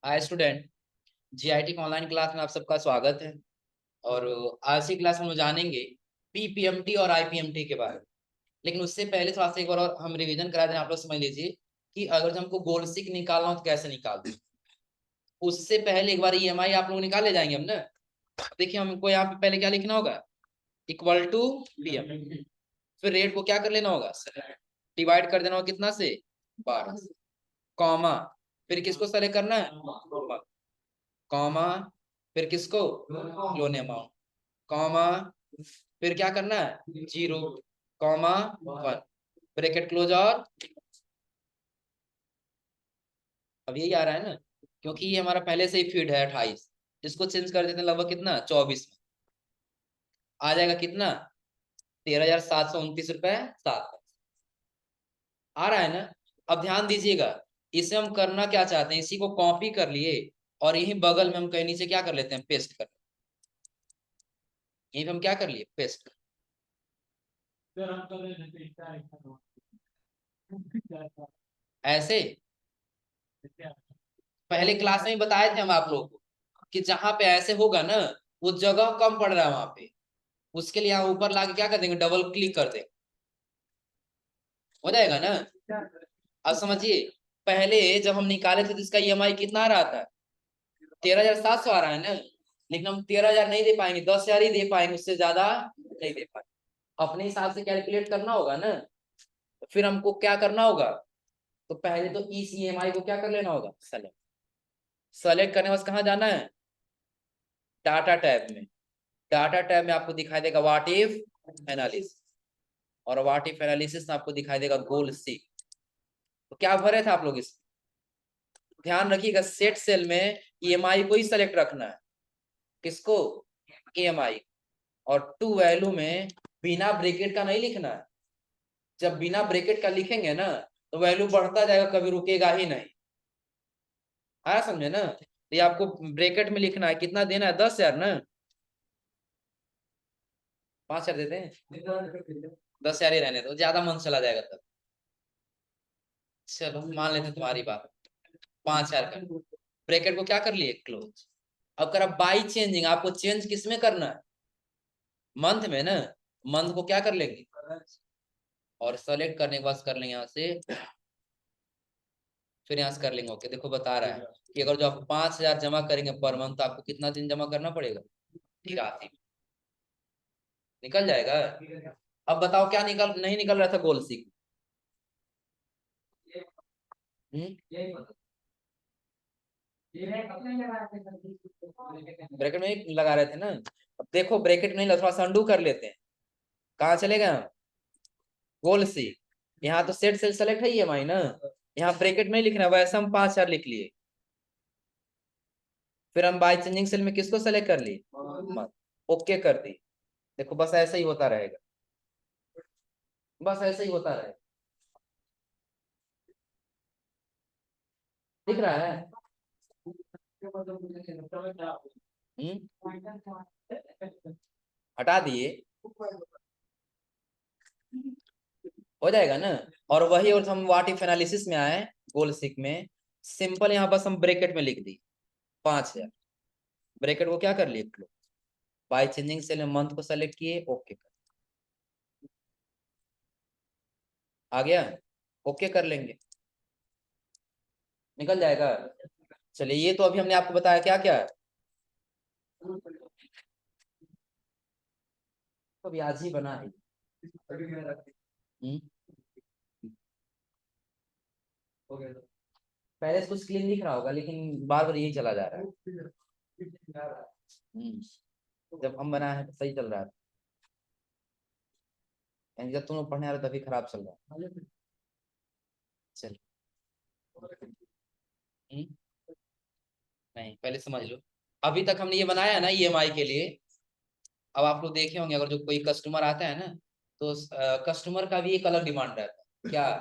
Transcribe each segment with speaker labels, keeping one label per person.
Speaker 1: Hi student. GIT के online class में आप सबका स्वागत है। और आज की क्लास में हम जानेंगे पीपीएमटी और आईपीएमटी के बारे में। लेकिन उससे पहले थोड़ा सा एक बार और हम रिवीजन करा दें। आप लोग समझ लीजिए कि अगर हमको गोल सीक निकालना हो तो कैसे निकालते हैं। उससे पहले एक बार ईएमआई आप लोग निकाले जाएंगे हम ना। देखिए हमको यहाँ पे पहले क्या लिखना होगा, इक्वल टू पीएम। फिर रेट को क्या कर लेना होगा, डिवाइड कर देना होगा कितना से, 12 से, कॉमा। फिर किसको सेलेक्ट करना है, कॉमा। फिर किसको, लोन अमाउंट, कॉमा। फिर क्या करना है, 0, कॉमा 1, ब्रैकेट क्लोज। और अब यही आ रहा है ना, क्योंकि ये हमारा पहले से ही फीड है 28। इसको चेंज कर देते हैं लगभग कितना, 24 में आ जाएगा कितना, 13,729 रुपए 7। आ रहा है ना। अब ध्यान दीजिएगा, इसे हम करना क्या चाहते हैं, इसी को कॉपी कर लिए और यही बगल में हम कहीं नीचे क्या कर लेते हैं, पेस्ट कर। यहीं पे हम क्या कर लिए, पेस्ट। ऐसे पहले क्लास में ही बताए थे हम आप लोगों को कि जहां पे ऐसे होगा ना, वो जगह कम पड़ रहा है वहां पे। उसके लिए यहाँ ऊपर लाके क्या कर देंगे, डबल क्लिक कर देंगे, हो जाएगा ना। अब समझिए, पहले जब हम निकाले थे तो इसका ईएमआई कितना आ रहा था, 13,700 आ रहा है ना। लेकिन हम 13,000 नहीं दे पाएंगे, 10,000 ही दे पाएंगे, उससे ज्यादा नहीं दे पाएंगे। अपने हिसाब से कैलकुलेट करना होगा ना। तो फिर हमको क्या करना होगा, तो पहले तो इस ईएमआई को क्या कर लेना होगा, सेलेक्ट। सेलेक्ट करने के बाद कहाँ जाना है, डाटा टैब में। डाटा टैब में आपको दिखाई देगा व्हाट इफ एनालिसिस, और व्हाट इफ एनालिसिस में आपको दिखाई देगा गोल सी। तो क्या भरे थे आप लोग इस, ध्यान रखिएगा सेट सेल में ईएमआई को ही सेलेक्ट रखना है। किसको, ईएमआई। और टू वैल्यू में बिना ब्रैकेट का नहीं लिखना है। जब बिना ब्रैकेट का लिखेंगे ना तो वैल्यू बढ़ता जाएगा, कभी रुकेगा ही नहीं। आया समझे ना। तो ये आपको ब्रैकेट में लिखना है, कितना देना है, 10,000 ना। 5,000 देते हैं, 10,000 ही रहने दो, ज्यादा मन चला जाएगा तब। चलो मान लेते तुम्हारी बात, 5,000 का। ब्रैकेट को क्या कर लिए, क्लोज। अब करा बाई चेंजिंग, आपको चेंज किस में करना है, मंथ में ना। मंथ को क्या कर लेंगे, और सेलेक्ट करने के बाद कर लेंगे यहाँ से, फिर यहाँ से कर लेंगे ओके। देखो बता रहा है कि अगर जो आप 5,000 जमा करेंगे पर मंथ तो आपको कितना दिन जमा करना पड़ेगा, 83। निकल जाएगा। अब बताओ क्या निकल नहीं निकल रहा था गोल सीख, ब्रैकेट में ही लगा रहे थे ना। अब देखो ब्रैकेट नहीं लगा, थोड़ा सा अंडू कर लेते हैं। कहाँ चले गए हम, गोल सी। यहाँ तो सेट सेल सेलेक्ट है ये माई ना, यहाँ ब्रैकेट में ही लिखना है, वैसे हम 5,000 लिख लिए। फिर हम बाय चेंजिंग सेल में किसको सेलेक्ट कर लिए, मत, ओके कर दी। देखो बस ऐसा ही होता रहेगा, बस ऐसा ही होता रहेगा। दिख रहा है। हटा दिए, हो जाएगा ना। और वही, और हम व्हाट इफ एनालिसिस में आए, गोल सिक में सिंपल यहाँ बस हम ब्रैकेट में लिख दी 5,000। ब्रैकेट को क्या कर लिए, क्लोज। बाय चेंजिंग सेल में मंथ को सेलेक्ट किए, ओके कर, आ गया, ओके कर लेंगे, निकल जाएगा। चलिए ये तो अभी हमने आपको बताया क्या क्या है। तो अभी आज ही बना है। हम्म, पहले से कुछ क्लीन दिख रहा होगा लेकिन बार बार यही चला जा रहा है। जब हम बनाए हैं तो सही चल रहा है, यानी जब तुम लोग पढ़ने आ रहे हो तभी खराब चल रहा है। चल, नहीं पहले समझ लो। अभी तक हमने ये बनाया है ना ईएमआई के लिए। अब आप लोग देखे होंगे अगर जो कोई कस्टमर आता है ना, तो कस्टमर का भी एक अलग डिमांड रहता है क्या,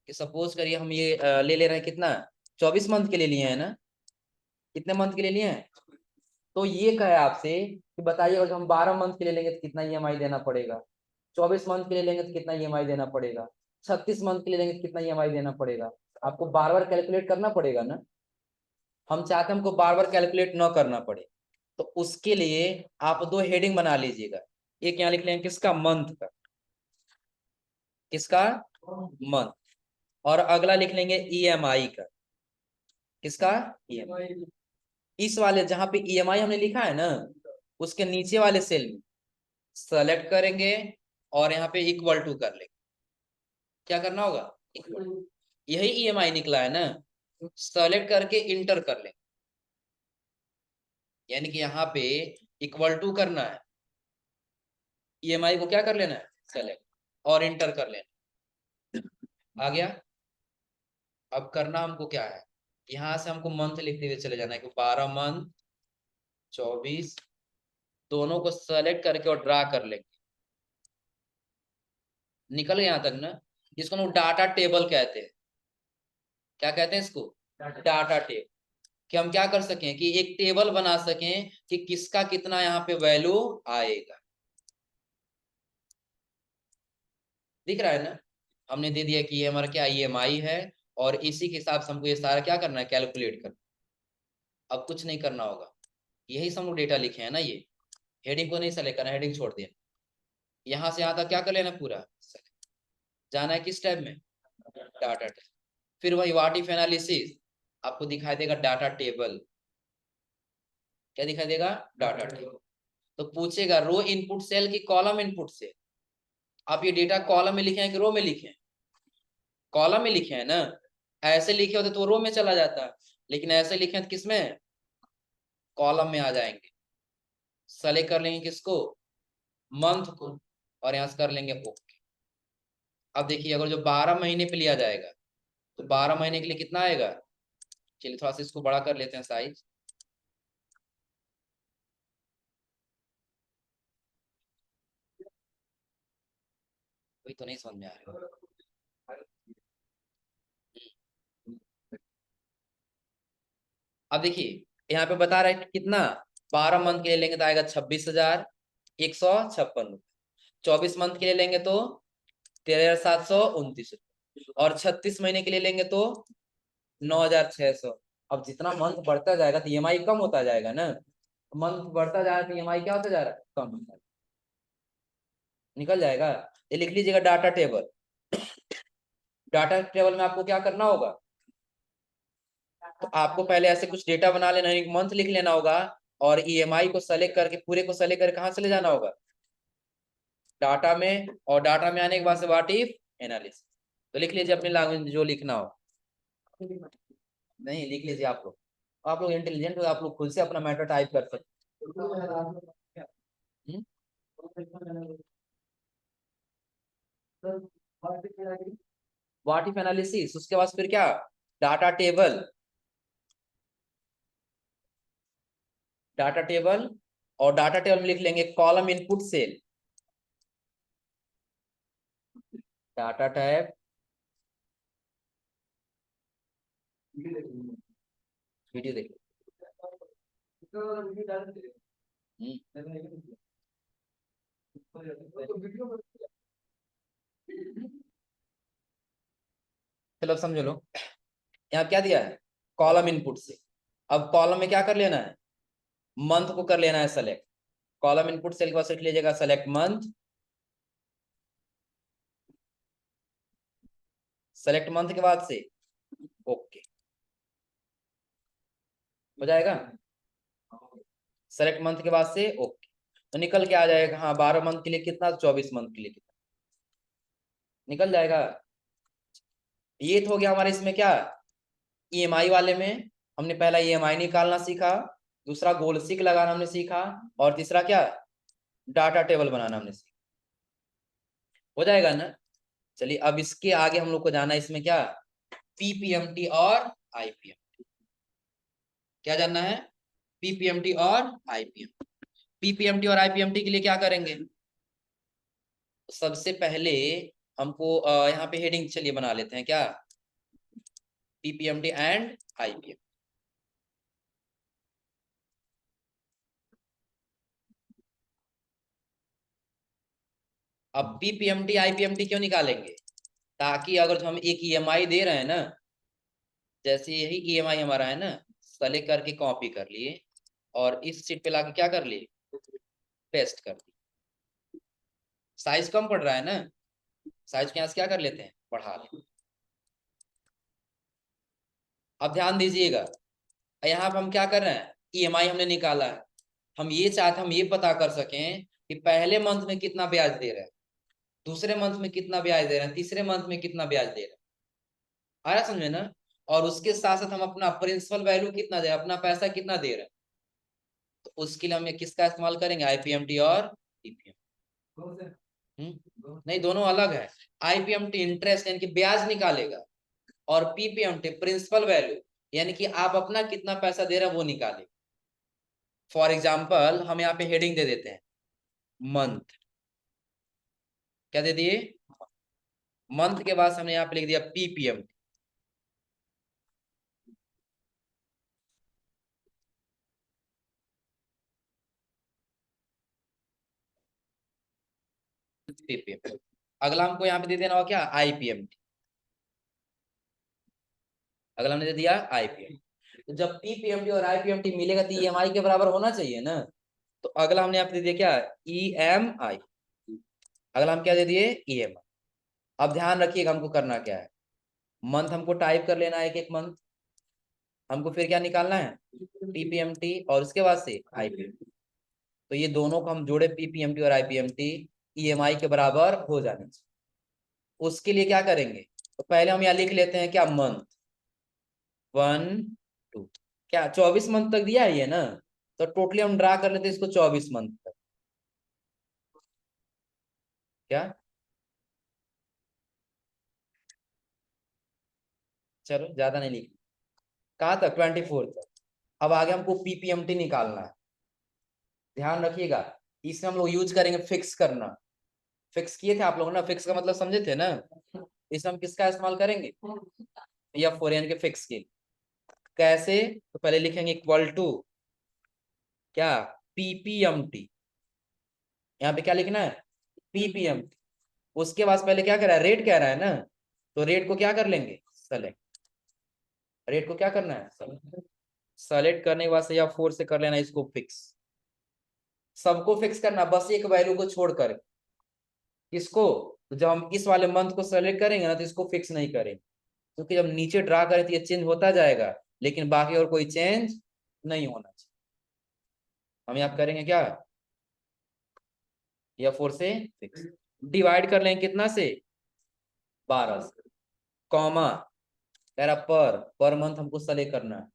Speaker 1: कि सपोज करिए हम ये ले ले रहे हैं कितना, 24 मंथ के लिए लिए हैं ना। कितने मंथ के लिए लिए हैं, तो ये कहे आपसे कि बताइए अगर हम 12 मंथ के लिए लेंगे तो कितना ईएमआई देना पड़ेगा, 24 मंथ के लिए लेंगे तो कितना ईएमआई देना पड़ेगा, 36 मंथ के लिए लेंगे तो कितना ईएमआई देना पड़ेगा। आपको बार बार कैलकुलेट करना पड़ेगा ना। हम चाहते हैं हमको बार बार कैलकुलेट न करना पड़े, तो उसके लिए आप दो हेडिंग बना लीजिएगा। एक यहाँ लिख लेंगे किसका, मंथ का, किसका, मंथ। और अगला लिख लेंगे ईएमआई का, किसका, ईएमआई। इस वाले जहां पे ईएमआई हमने लिखा है ना, उसके नीचे वाले सेल में सेलेक्ट करेंगे और यहाँ पे इक्वल टू कर लेंगे। क्या करना होगा, इक्वल। यही ईएमआई निकला है ना, सेलेक्ट करके इंटर कर लेंगे, यानी कि यहाँ पे इक्वल टू करना है, ईएमआई को क्या कर लेना है, सेलेक्ट, और इंटर कर लेना। आ गया। अब करना हमको क्या है, यहां से हमको मंथ लिखते हुए चले जाना है कि 12 मंथ 24, दोनों को सेलेक्ट करके और ड्रा कर लेंगे। निकल गया यहां तक ना। इसको हम डाटा टेबल कहते हैं। क्या कहते हैं इसको, डाटा टेबल। कि हम क्या कर सकें कि एक टेबल बना सकें कि किसका कितना यहाँ पे वैल्यू आएगा। दिख रहा है ना, हमने दे दिया कि ये हमारा क्या, ईएमआई है, और इसी के हिसाब से हमको ये सारा क्या करना है, कैलकुलेट करना। अब कुछ नहीं करना होगा, यही सब लोग डेटा लिखे हैं ना, ये हेडिंग को नहीं सेलेक्ट करना, हेडिंग छोड़ दिया। यहां से यहां तक क्या कर लेना पूरा, जाना है किस टैब में, डाटा टैब। फिर वही व्हाट इफ एनालिसिस, आपको दिखाई देगा डाटा टेबल। क्या दिखाई देगा, डाटा टेबल। तो पूछेगा रो इनपुट सेल की कॉलम इनपुट सेल। आप ये डेटा कॉलम में लिखे हैं कि रो में लिखे हैं, कॉलम में लिखे हैं ना। ऐसे लिखे होते तो रो में चला जाता, लेकिन ऐसे लिखे हैं तो किस में, कॉलम में आ जाएंगे। सेलेक्ट कर लेंगे किसको, मंथ को, और यहां से कर लेंगे ओके। अब देखिए अगर जो 12 महीने पे लिया जाएगा तो 12 महीने के लिए कितना आएगा। चलिए थोड़ा सा इसको बड़ा कर लेते हैं साइज। वही तो नहीं समझ में आ रहा। अब देखिए यहाँ पे बता रहा है कितना, 12 मंथ के लिए लेंगे तो आएगा 26,156 रुपये। 24 मंथ के लिए लेंगे तो 13,729 रुपये, और 36 महीने के लिए लेंगे तो 9,600। अब जितना मंथ बढ़ता जाएगा तो ईएमआई कम होता जाएगा ना, मंथ बढ़ता जाएगा तो ईएमआई क्या होता जा रहा है, कम होता है। निकल जाएगा। ये लिख लीजिएगा डाटा टेबल। डाटा टेबल में आपको क्या करना होगा, तो आपको पहले ऐसे कुछ डेटा बना लेना, एक मंथ लिख लेना होगा, और ईएमआई को सेलेक्ट करके, पूरे को सेलेक्ट करके कहां चले जाना होगा, डाटा में। और डाटा में आने के बाद से व्हाट इफ एनालिसिस, तो लिख लीजिए अपनी लैंग्वेज जो लिखना हो। नहीं लिख लीजिए, आप लोग इंटेलिजेंट हो, आप लोग खुद से अपना मैटर टाइप कर सकते हैं। व्हाट इफ एनालिसिस, उसके बाद फिर क्या, डाटा टेबल, डाटा टेबल। और डाटा टेबल में लिख लेंगे column input cell, data type. Video देखिए। चलो अब समझ लो, यहाँ क्या दिया है, कॉलम इनपुट से। अब कॉलम में क्या कर लेना है, मंथ को कर लेना है सेलेक्ट। कॉलम इनपुट सेल को सेट लीजिएगा, सेलेक्ट मंथ, सेलेक्ट मंथ के बाद से ओके हो जाएगा। सेलेक्ट मंथ के बाद से ओके, तो निकल के आ जाएगा, हाँ 12 मंथ के लिए कितना, 24 मंथ के लिए कितना, निकल जाएगा। ये तो हो गया हमारे इसमें क्या, ईएमआई वाले में हमने पहला ईएमआई निकालना सीखा, दूसरा गोल सीक लगाना हमने सीखा, और तीसरा क्या, डाटा टेबल बनाना हमने सीखा। हो जाएगा ना। चलिए अब इसके आगे हम लोग को जाना है, इसमें क्या, पीपीएमटी और आईपीएम। क्या जानना है, पीपीएमटी और आईपीएम। पीपीएमटी और आईपीएमटी के लिए क्या करेंगे, सबसे पहले हमको यहाँ पे हेडिंग चलिए बना लेते हैं क्या, पीपीएमटी एंड आईपीएम। अब पीपीएमटी आईपीएमटी क्यों निकालेंगे, ताकि अगर जो हम एक ईएमआई दे रहे हैं ना, जैसे यही ईएमआई हमारा है ना, सेलेक्ट करके कॉपी कर लिए और इस शीट पे लाके क्या कर लिए, पेस्ट कर दिए। साइज कम पड़ रहा है ना, साइज के यहाँ से क्या कर लेते हैं, बढ़ा लेते हैं। अब ध्यान दीजिएगा, यहाँ पे हम क्या कर रहे हैं, ईएमआई हमने निकाला है। हम ये चाहते, हम ये पता कर सकें कि पहले मंथ में कितना ब्याज दे रहे हैं, दूसरे मंथ में कितना ब्याज दे रहे हैं, तीसरे मंथ में कितना ब्याज दे रहे हैं। आया समझे ना। और उसके साथ साथ हम अपना प्रिंसिपल वैल्यू कितना दे रहे हैं, अपना पैसा कितना दे रहे हैं। तो उसके लिए हम किसका इस्तेमाल करेंगे, आईपीएमटी और टीपीएम। नहीं, दोनों अलग है। आईपीएमटी इंटरेस्ट यानी कि ब्याज निकालेगा, और पीपीएमटी प्रिंसिपल वैल्यू यानी कि आप अपना कितना पैसा दे रहे हैं वो निकालेगा। फॉर एग्जाम्पल हम यहाँ पे हेडिंग दे देते हैं मंथ, क्या दे दिए, मंथ के बाद हमने यहाँ पे लिख दिया पीपीएम। पीपीएम अगला हमको यहाँ पे दे देना हो क्या, आईपीएम। अगला हमने दे दिया आईपीएम। तो जब पीपीएमटी और आईपीएमटी मिलेगा तो ईएमआई के बराबर होना चाहिए ना। तो अगला हमने यहाँ पे दे दिया क्या, ईएमआई। अगला हम क्या दे दिए, ईएमआई। अब ध्यान रखिएगा हमको करना क्या है, मंथ हमको टाइप कर लेना है, एक एक मंथ। हमको फिर क्या निकालना है, पीपीएमटी और उसके बाद से आईपीएमटी। तो ये दोनों को हम जोड़े, पीपीएमटी और आईपीएमटी ईएमआई के बराबर हो जाने चाहिए। उसके लिए क्या करेंगे, तो पहले हम यहाँ लिख लेते हैं क्या, मंथ 1 2, क्या 24 मंथ तक दिया है ये ना। तो टोटली हम ड्रा कर लेते हैं इसको 24 मंथ तक। क्या, चलो ज्यादा नहीं लिख, कहा तक 24 तक। अब आगे हमको पीपीएमटी निकालना है। ध्यान रखिएगा, इसमें हम लोग यूज करेंगे फिक्स करना। फिक्स किए थे आप लोग ना, फिक्स का मतलब समझे थे ना। इसमें हम किसका इस्तेमाल करेंगे, या फोरियन के फिक्स के। कैसे, तो पहले लिखेंगे इक्वल टू क्या, पीपीएमटी। यहाँ पे क्या लिखना है, पीपीएमटी। उसके बाद पहले क्या कह रहा है, रेट कह रहा है ना। तो रेट को क्या कर लेंगे, सेलेक्ट। रेट को क्या करना है, सेलेक्ट। सेलेक्ट करने के बाद से या 4 से कर लेना इसको फिक्स। सबको फिक्स करना, बस एक वैल्यू को छोड़कर। किसको, तो जब हम इस वाले मंथ को सेलेक्ट करेंगे ना तो इसको फिक्स नहीं करेंगे, क्योंकि जब नीचे ड्रा करें तो ये चेंज होता जाएगा, लेकिन बाकी और कोई चेंज नहीं होना चाहिए। हम यहाँ करेंगे क्या, या 4 से फिक्स। डिवाइड कर लेंगे कितना से, 12 से। कॉमा, कह रहा पर मंथ हमको सेलेक्ट करना है।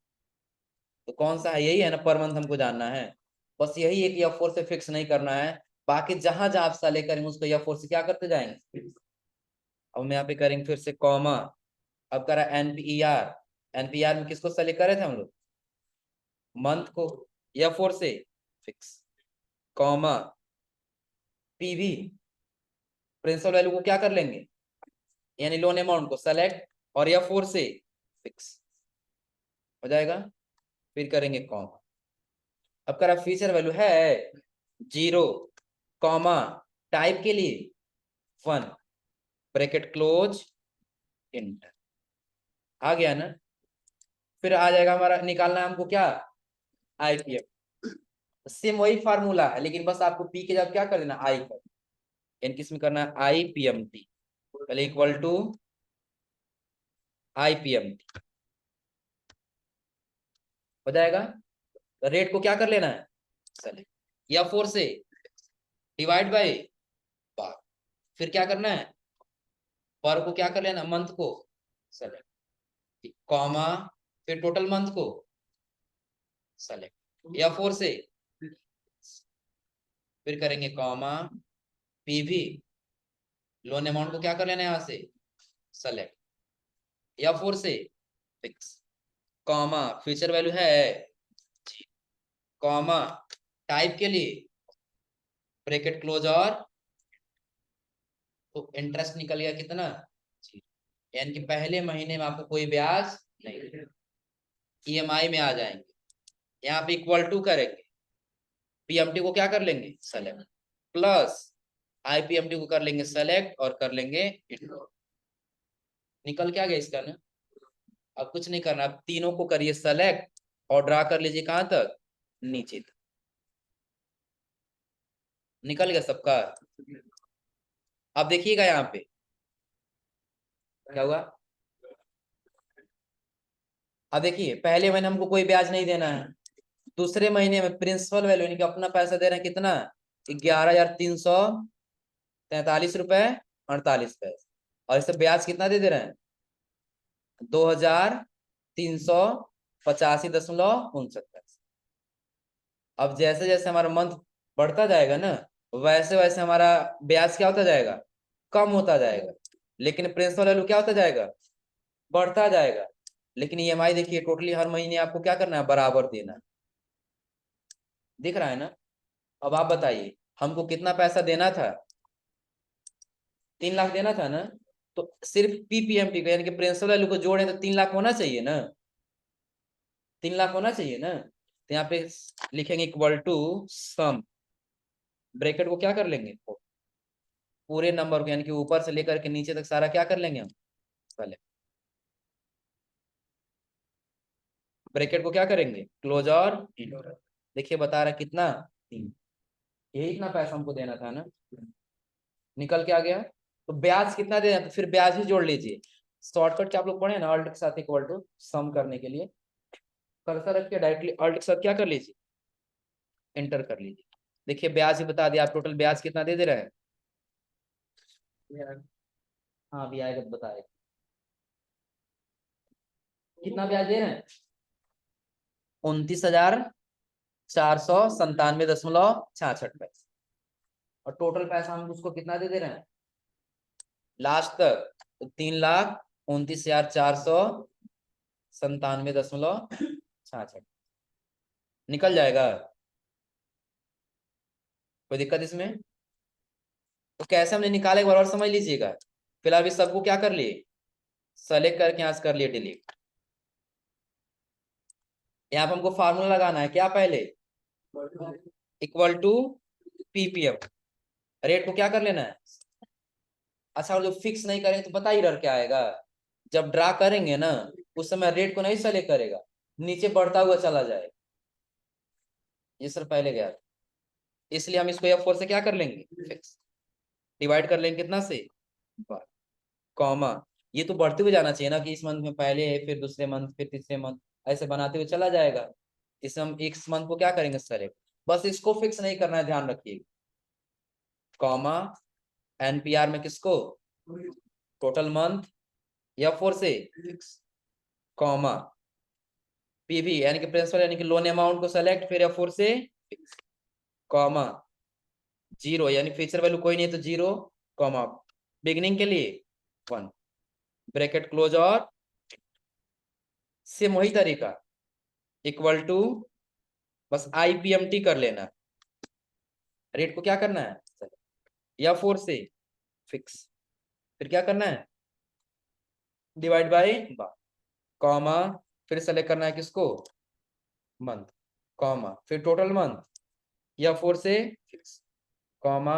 Speaker 1: तो कौन सा है, यही है ना, पर मंथ हमको जानना है। बस यही एक या 4 से फिक्स नहीं करना है, बाकी जहां जहां आप सेलेक्ट करेंगे उसको या 4 से क्या करते जाएंगे। अब हम यहाँ पे करेंगे फिर से कॉमा। अब करा एनपीईआर। एनपीआर में किसको सेलेक्ट करे थे हम लोग, मंथ को, या 4 से fix. Comma, PV principal value को क्या कर लेंगे, यानी लोन अमाउंट को सेलेक्ट, और या 4 से फिक्स हो जाएगा। फिर करेंगे कॉमा। अब करा फीचर वैल्यू है 0, कॉमा, टाइप के लिए 1, ब्रैकेट क्लोज, इंटर। आ गया ना। फिर आ जाएगा हमारा, निकालना है हमको क्या, आईपीएम। सेम वही फार्मूला है, लेकिन बस आपको पी के जब क्या कर देना, आई कर, यानी किसमें करना है, आईपीएमटी। पहले इक्वल टू आईपीएमटी हो जाएगा। रेट को क्या कर लेना है, सेलेक्ट, या 4 से डिवाइड बाय बार। फिर क्या करना है, पर को क्या कर लेना, मंथ को सेलेक्ट, कॉमा, फिर टोटल मंथ को सेलेक्ट, या 4 से फिर करेंगे कॉमा, पीवी लोन अमाउंट को क्या कर लेना है, यहाँ से सेलेक्ट, या 4 से फिक्स, कॉमा, फ्यूचर वैल्यू है, कॉमा, टाइप के लिए ब्रैकेट क्लोज, और तो इंटरेस्ट निकल गया कितना, यानी कि पहले महीने में आपको कोई ब्याज नहीं, ईएमआई में आ जाएंगे। यहाँ पे इक्वल टू करेंगे, पीएमटी को क्या कर लेंगे, सेलेक्ट, प्लस आईपीएमटी को कर लेंगे सेलेक्ट, और कर लेंगे इंटर। निकल क्या गया इसका ना। अब कुछ नहीं करना, अब तीनों को करिए सेलेक्ट और ड्रा कर लीजिए कहां तक, नीचे तक। निकल गया सबका। अब देखिएगा यहाँ पे क्या हुआ। अब देखिए पहले महीने हमको कोई ब्याज नहीं देना है, दूसरे महीने में प्रिंसिपल वैल्यू यानी कि अपना पैसा दे रहे हैं कितना, 11,343 रुपए 48 पैसे, और इससे ब्याज कितना दे रहे हैं, 2,385.59 पैसे। अब जैसे जैसे हमारा मंथ बढ़ता जाएगा ना, वैसे वैसे हमारा ब्याज क्या होता जाएगा, कम होता जाएगा, लेकिन प्रिंसिपल वैल्यू क्या होता जाएगा, बढ़ता जाएगा। लेकिन ईएमआई देखिए टोटली हर महीने आपको क्या करना है, बराबर देना है। दिख रहा है ना। अब आप बताइए हमको कितना पैसा देना था, 3 लाख देना था ना, तो सिर्फ पीपीएमटी का यानी कि प्रिंसिपल वैल्यू को जोड़े तो 3 लाख होना चाहिए ना, 3 लाख होना चाहिए ना। तो यहाँ पे लिखेंगे इक्वल टू सम, ब्रैकेट को क्या कर लेंगे, पूरे नंबर को यानी कि ऊपर से लेकर के नीचे तक सारा क्या कर लेंगे हम, पहले ब्रैकेट को क्या करेंगे, क्लोज और इंटर। देखिए बता रहा कितना, 3। यही इतना पैसा हमको देना था ना, निकल के आ गया। तो ब्याज कितना देना, तो फिर ब्याज ही जोड़ लीजिए। शॉर्टकट क्या आप लोग पढ़े ना, अल्ट के साथ इक्वल टू सम करने के लिए कर्सर रख के डायरेक्टली अल्ट के साथ क्या कर लीजिए, एंटर कर लीजिए। देखिए ब्याज ही बता दिया, आप टोटल ब्याज कितना दे रहे हैं। हाँ अभी आएगा तो बताएगा कितना ब्याज दे रहे हैं, 29,497.66 पैसे। और टोटल पैसा हम उसको कितना दे रहे हैं लास्ट तक, तो 3,29,497.66 निकल जाएगा। कोई दिक्कत इसमें, तो कैसे हमने निकाले एक बार और समझ लीजिएगा। फिलहाल अभी सबको क्या कर लिए, सेलेक्ट करके यहाँ से कर लिए डिलीट। यहाँ पे हमको फार्मूला लगाना है क्या, पहले इक्वल टू पीपीएम, रेट को क्या कर लेना है। अच्छा और जो फिक्स नहीं करेंगे तो पता ही डर क्या आएगा, जब ड्रा करेंगे ना उस समय रेट को नहीं सेलेक्ट करेगा, नीचे बढ़ता हुआ चला जाए। ये सर पहले गया था। इसलिए हम इसको F4 से क्या कर लेंगे, फिक्स डिवाइड कर लेंगे कितना से, कॉमा। ये तो बढ़ते हुए जाना चाहिए ना कि इस मंथ में पहले है, फिर दूसरे मंथ, फिर तीसरे मंथ, ऐसे बनाते हुए चला जाएगा। इस हम इस मंथ को क्या करेंगे सेलेक्ट, बस इसको फिक्स नहीं करना है, ध्यान रखिए। कॉमा एनपीआर में किसको, टोटल मंथ, F4 से फिक्स, कॉमा पीवी यानी कि प्रिंसिपल यानी कि लोन अमाउंट को सेलेक्ट, फिर F4 से फिक्स, कॉमा 0 यानी फ्यूचर वैल्यू कोई नहीं है तो 0, कॉमा बिगिनिंग के लिए 1, ब्रैकेट क्लोज और सेम वही तरीका इक्वल टू, बस आईपीएमटी कर लेना, रेट को क्या करना है F4 से फिक्स, फिर क्या करना है डिवाइड बाय, कॉमा फिर सेलेक्ट करना है किसको, मंथ, कॉमा फिर टोटल मंथ F4 से फिक्स, कॉमा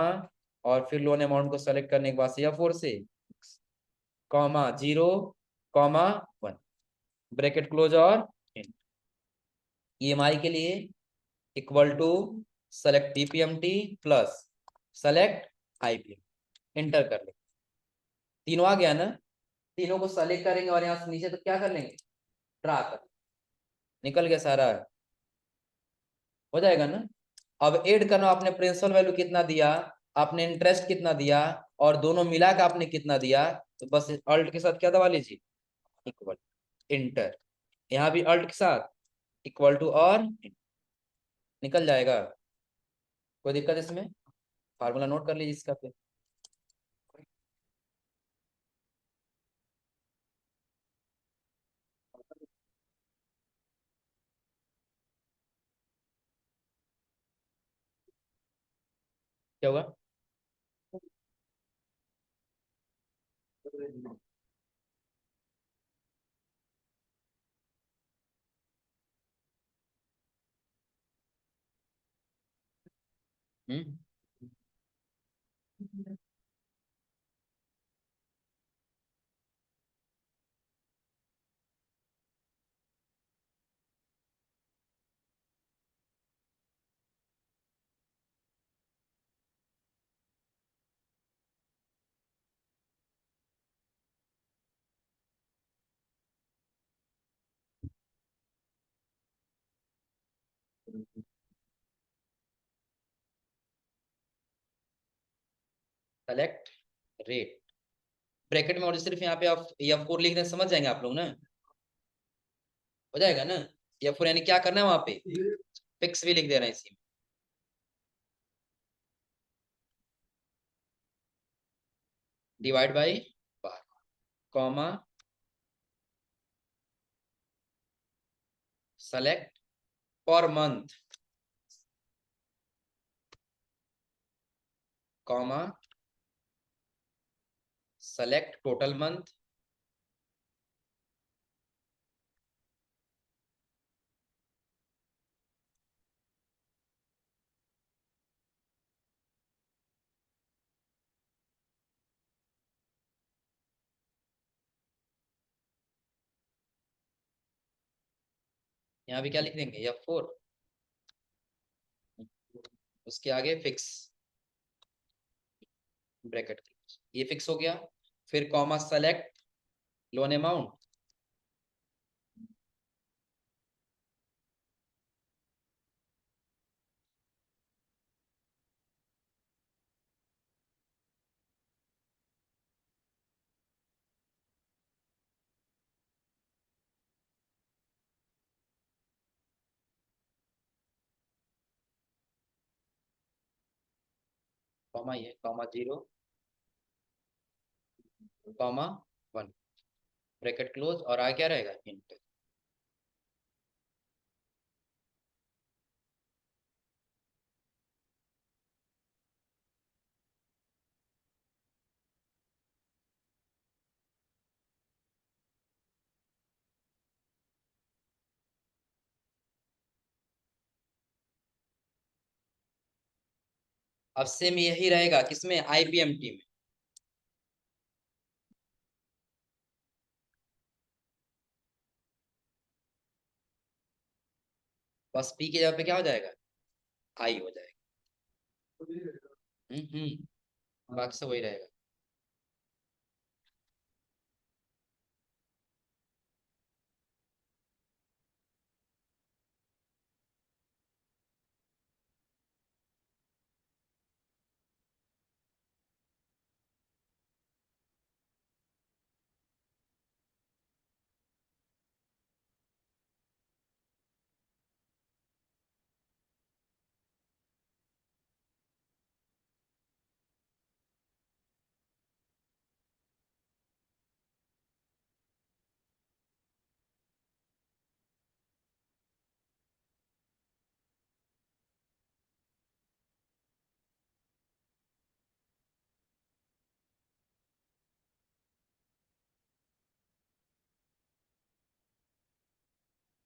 Speaker 1: और फिर लोन अमाउंट को सेलेक्ट करने के बाद F4 से कॉमा 0, कॉमा 1, ब्रैकेट क्लोज और ईएमआई के लिए equal to select PPMT plus select IPM, enter कर ले। तीनों आ गया ना, तीनों को सेलेक्ट करेंगे और यहाँ से नीचे तो क्या कर लेंगे, ड्रा कर, निकल गया सारा, हो जाएगा ना। अब ऐड करना, आपने प्रिंसिपल वैल्यू कितना दिया, आपने इंटरेस्ट कितना दिया, और दोनों मिला के आपने कितना दिया, तो बस अल्ट के साथ क्या दबा लीजिए, इक्वल, इंटर, यहाँ भी अल्ट के साथ इक्वल टू और निकल जाएगा। कोई दिक्कत इसमें, फार्मूला नोट कर लीजिए इसका फिर। क्या होगा, हम्म कलेक्ट रेट, ब्रैकेट में और सिर्फ यहाँ पे आप F4 लिख रहे समझ जाएंगे आप लोग ना, हो जाएगा ना। F4 यानी क्या करना है वहां पे, फिक्स भी लिख दे रहे हैं इसी में। Divide by bar, comma select per month, comma select total month, यहाँ भी क्या लिख देंगे F4, उसके आगे फिक्स ब्रैकेट, ये फिक्स हो गया। फिर comma select loan amount, comma ये कॉमा 0, कॉमा 1, ब्रैकेट क्लोज, और आगे क्या रहेगा इंट। अब सेम यही रहेगा किसमें, IPMT में। बस P की जगह पे क्या हो जाएगा, I हो जाएगा। बाकी सब वही रहेगा।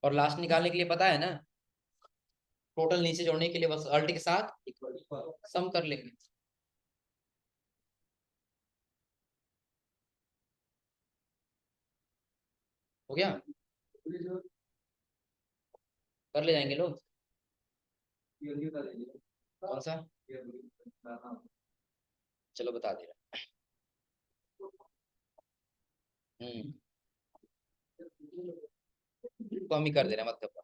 Speaker 1: और लास्ट निकालने के लिए पता है ना, टोटल नीचे जोड़ने के लिए बस अल्ट के साथ सम कर लेंगे। हो गया, कर ले जाएंगे लोग। कौन सा, चलो बता दे रहा। हम्म, कम ही कर दे रहा मतलब।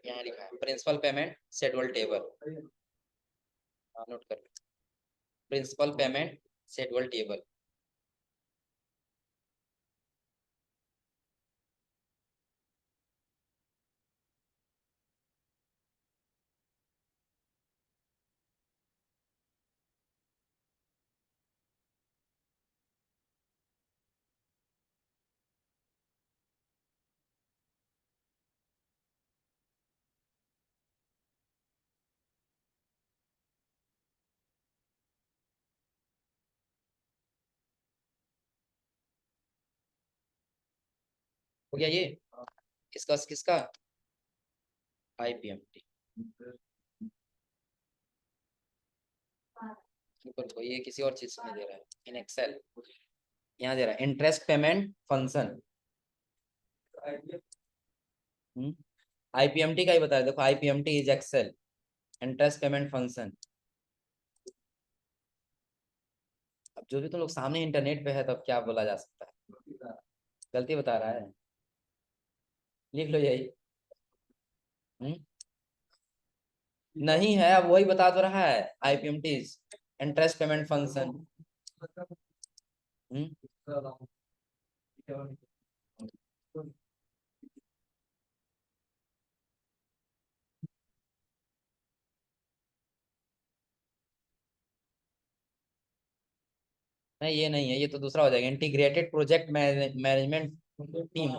Speaker 1: यहाँ लिखा है principal payment schedule table, note कर, प्रिंसिपल पेमेंट शेड्यूल टेबल। हो गया ये, किसका किसका, IPMT। को ये किसी और चीज में दे रहा है इन एक्सेल, यहाँ दे रहा है इंटरेस्ट पेमेंट फंक्शन। IPMT का ही बताया, देखो IPMT is Excel interest payment function. अब जो भी तुम लोग सामने इंटरनेट पे है तब क्या बोला जा सकता है। गलती बता रहा है, लिख लो यही। हम्म? नहीं है, अब वही बता तो रहा है, आईपीएमटी इंटरेस्ट पेमेंट फंक्शन। नहीं ये नहीं है, ये तो दूसरा हो जाएगा, इंटीग्रेटेड प्रोजेक्ट मैनेजमेंट टीम।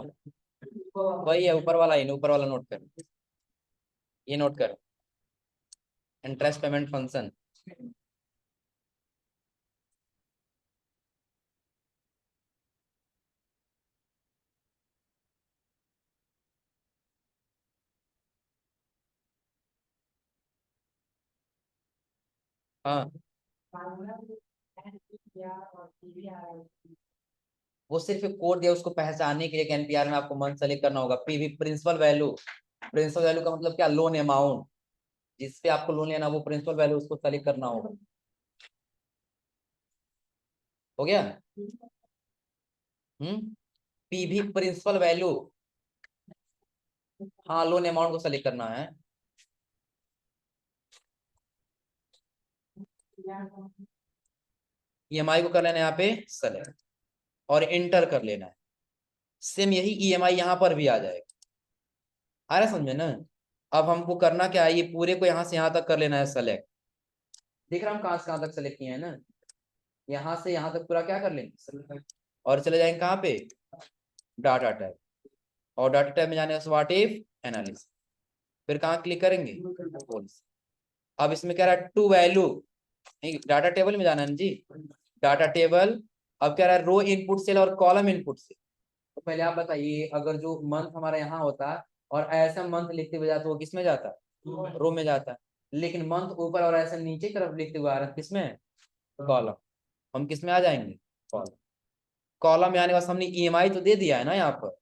Speaker 1: वही है, ऊपर वाला ही, ऊपर वाला नोट कर, ये नोट कर, इंटरेस्ट पेमेंट फंक्शन। हाँ, वो सिर्फ एक कोड दिया उसको पहचानने के लिए कि एनपीआर में आपको मंथ सेलेक्ट करना होगा। PV principal value, principal value का मतलब क्या, लोन अमाउंट, जिस पे आपको लोन लेना वो प्रिंसिपल वैल्यू उसको सेलेक्ट करना होगा। हो गया। हम्म। पीवी प्रिंसिपल वैल्यू, हाँ लोन अमाउंट को सेलेक्ट करना है। ईएमआई को कर लेना है यहाँ पे सेलेक्ट, और इंटर कर लेना है। सेम यही ईएमआई यहाँ पर भी आ जाएगा। आ रहा है समझ में ना। अब हमको करना क्या है, ये पूरे को यहाँ से यहाँ तक कर लेना है सेलेक्ट। देख रहा हम कहाँ से कहाँ तक सेलेक्ट किए हैं ना, यहाँ से यहाँ तक पूरा क्या कर लेंगे select। और चले जाएंगे कहाँ पे, डाटा टैब, और डाटा टैब में जाने व्हाट इफ एनालिसिस, फिर कहाँ क्लिक करेंगे, Polls। अब इसमें कह रहा है टू वैल्यू, नहीं डाटा टेबल में जाना है ना जी, डाटा टेबल। अब कह रहा है रो इनपुट सेल और कॉलम इनपुट सेल। तो पहले आप बताइए, अगर जो मंथ हमारा यहाँ होता और ऐसा मंथ लिखते हुए जाता, वो किस में जाता, रो में जाता। लेकिन मंथ ऊपर और ऐसा नीचे की तरफ लिखते हुए आ रहा है, किसमें, कॉलम। हम किस में आ जाएंगे, कॉलम। कॉलम में आने के बाद हमने ईएमआई तो दे दिया है ना यहाँ पर,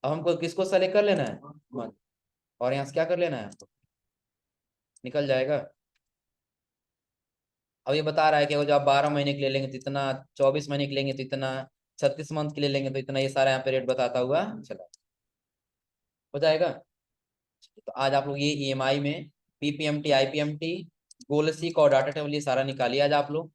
Speaker 1: अब हमको किसको सेलेक्ट कर लेना है, मंथ। और यहाँ से क्या कर लेना है आपको, निकल जाएगा। अब ये बता रहा है कि अगर जो आप 12 महीने के लिए लेंगे तो इतना, 24 महीने के लेंगे तो इतना, 36 मंथ के लिए लेंगे तो इतना, ये सारा यहाँ पे रेट बताता हुआ चला। हो जाएगा। तो आज आप लोग ये ईएमआई में पीपीएमटी, आईपीएमटी, गोल सीक और डाटा टेबल ये सारा निकालिए आज आप लोग।